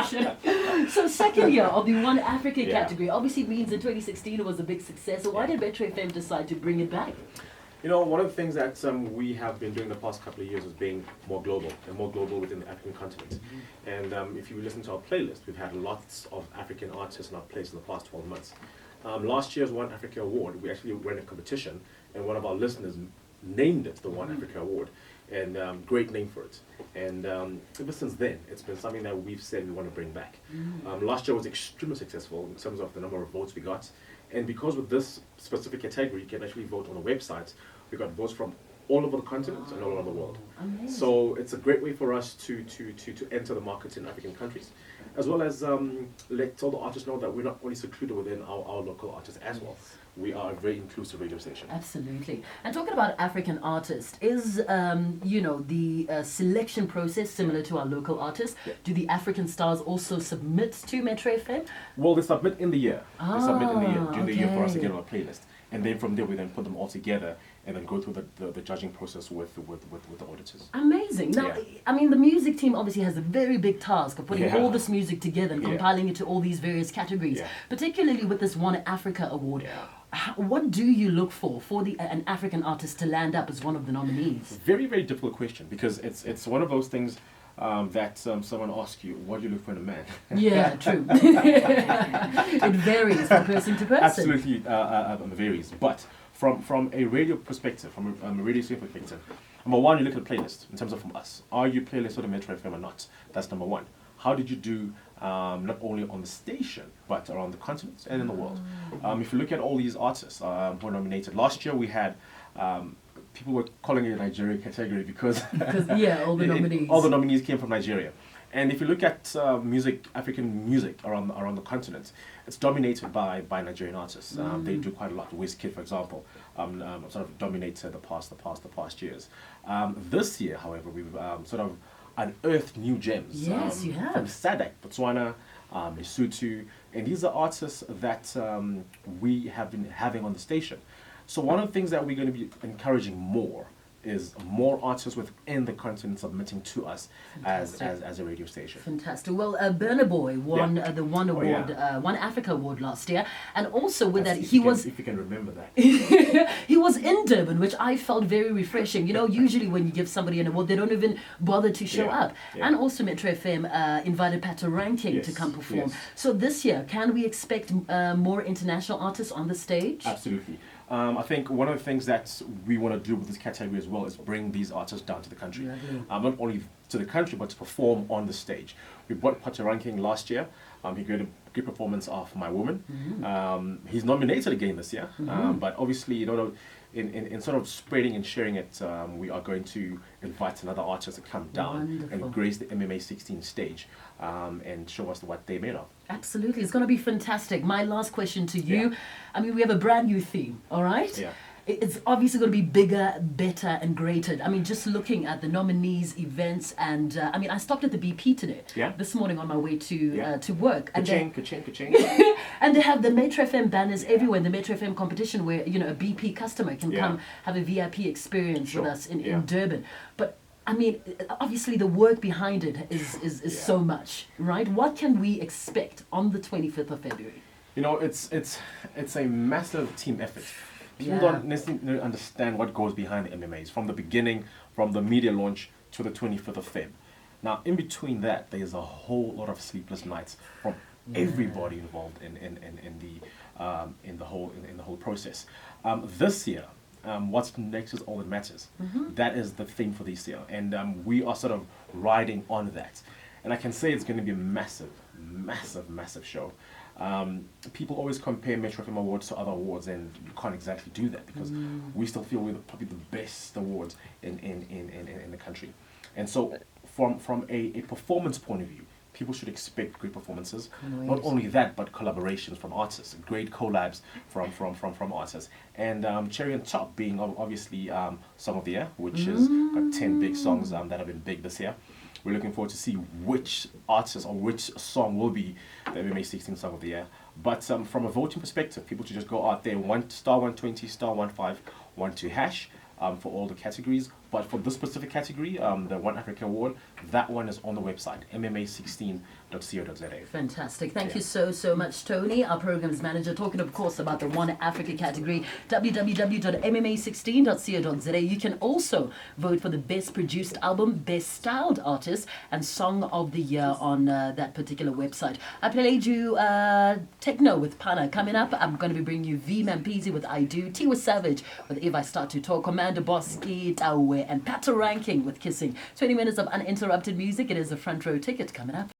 question. So second year of the One Africa Yeah. category obviously means in 2016 it was a big success. So why did Metro FM decide to bring it back? You know, one of the things that we have been doing the past couple of years is being more global, and more global within the African continent. And if you listen to our playlist, we've had lots of African artists in our place in the past 12 months. Last year's One Africa Award, we actually ran a competition, and one of our listeners named it the One Africa Award, and great name for it. And ever since then, it's been something that we've said we want to bring back. Last year was extremely successful in terms of the number of votes we got. And because with this specific category, you can actually vote on the website. We got votes from all over the continent and all over the world. Amazing. So it's a great way for us to enter the market in African countries, as well as let all the artists know that we're not only secluded within our local artists as well. We are a very inclusive radio station. Absolutely. And talking about African artists, is the selection process similar to our local artists? Yeah. Do the African stars also submit to Metro FM? Well, they submit in the year. They submit in the year, during the year for us to okay. get on a playlist. And then from there, we then put them all together and then go through the judging process with the auditors. Amazing. Now, Yeah. I mean, the music team obviously has a very big task of putting Yeah. all this music together and Yeah. compiling it to all these various categories, Yeah. particularly with this One Africa Award. Yeah. What do you look for an African artist to land up as one of the nominees? Very, very difficult question, because it's one of those things that someone asks you, what do you look for in a man? Yeah, true. It varies from person to person. Absolutely varies. But from a radio perspective, from a radio station perspective, number one, you look at the playlist in terms of from us. Are you playlist or the Metro FM or not? That's number one. How did you do not only on the station, but around the continent and in the world? If you look at all these artists who were nominated, last year we had, people were calling it a Nigeria category because all the nominees. all the nominees came from Nigeria. And if you look at African music around the continent, it's dominated by Nigerian artists. They do quite a lot. Wizkid, for example, sort of dominated the past years. This year, however, we've sort of unearthed new gems. Yes, you have. From Sadek, Botswana, Lesotho, and these are artists that we have been having on the station. So one of the things that we're going to be encouraging more is more artists within the continent submitting to us as a radio station. Fantastic. Well, Burna Boy won the One Award, yeah. One Africa Award last year, and also with That's that if he you can- was if you can remember that. he was in Durban, which I felt very refreshing. You know, usually when you give somebody an award, they don't even bother to show Yeah, up. yeah. And also Metro FM invited Pato Ranking to Yes, come perform. yes. So this year, can we expect more international artists on the stage? Absolutely. I think one of the things that we want to do with this category as well is bring these artists down to the country. Lovely. Not only to the country, but to perform on the stage. We brought Pato Ranking last year. He gave a good performance of My Woman. He's nominated again this year. But obviously, in sort of spreading and sharing it, we are going to invite another artist to come down Wonderful. and grace the MMA 16 stage and show us what they're made of. Absolutely. It's going to be fantastic. My last question to you. Yeah. I mean, we have a brand new theme, all right? Yeah. It's obviously going to be bigger, better, and greater. I mean, just looking at the nominees, events, and I stopped at the BP today, this morning on my way to work. And Ka-ching. and they have the Metro FM banners everywhere in the Metro FM competition where, a BP customer can come have a VIP experience with us in Durban. But I mean, obviously the work behind it is so much, right? What can we expect on the 25th of February? It's a massive team effort. People don't necessarily understand what goes behind the MMAs from the beginning, from the media launch to the 25th of Feb. Now, in between that, there's a whole lot of sleepless nights from everybody involved in the whole process. This year, what's next is all that matters. That is the thing for this year, and we are sort of riding on that. And I can say it's going to be a massive, massive, massive show. People always compare Metro FM Awards to other awards, and you can't exactly do that because we still feel we're probably the best awards in the country. And so, from a performance point of view, people should expect great performances. Not only that, but collaborations from artists, great collabs from artists, and cherry on top being obviously Song of the Year, which has got 10 big songs that have been big this year. We're looking forward to see which artist or which song will be the MMA 16 Song of the Year. But from a voting perspective, people should just go out there, *120 *15 #12# for all the categories. But for this specific category, the One Africa Award, that one is on the website, mma16.co.za. Fantastic. Thank you so much, Tony, our programs manager, talking, of course, about the One Africa category, www.mma16.co.za. You can also vote for the Best Produced Album, Best Styled Artist, and Song of the Year on that particular website. I played you Techno with Pana. Coming up, I'm going to be bringing you V Mampizi with I Do, Tiwa Savage with If I Start to Talk, Commander Boski, Tawe, and Pato Ranking with Kissing. 20 minutes of uninterrupted music. It is a front row ticket coming up.